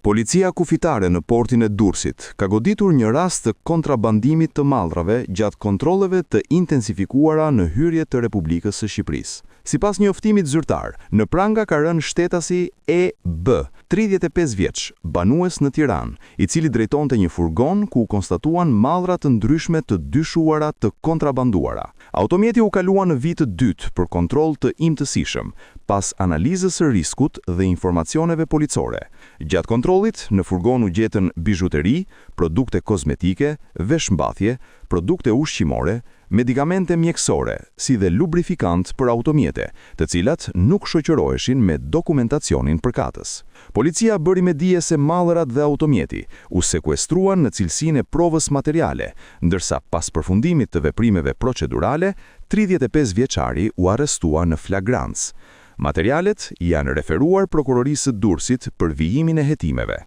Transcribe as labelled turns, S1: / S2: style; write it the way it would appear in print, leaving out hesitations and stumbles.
S1: Policia kufitare në portin e Durrësit ka goditur një rast të kontrabandimit të mallrave gjatë kontrolleve të intensifikuara në hyrje të Republikës së Shqipërisë. Sipas njoftimit zyrtar, në pranga ka rënë shtetasi E.B., 35 vjeç, banues në Tiranë, i cili drejtonte një furgon ku u konstatuan mallra të ndryshme të dyshuara të kontrabanduara. Automjeti u kalua në vit të dytë për kontroll të imtësishëm, pas analizës së riskut dhe informacioneve policore. Gjatë kontrollit, në furgon u gjetën bizhuteri, produkte kozmetike, veshmbathje, produkte ushqimore, medikamente mjekësore, si dhe lubrifikant për automjete, të cilat nuk shoqëroheshin me dokumentacionin përkatës. Policia bëri me dije se mallrat dhe automjeti u sekuestruan në cilësinë e provës materiale, ndërsa pas përfundimit të veprimeve procedurale, 35 vjeçari u arrestua në flagrancë. Materialet janë referuar prokurorisë së Durrësit për vijimin e hetimeve.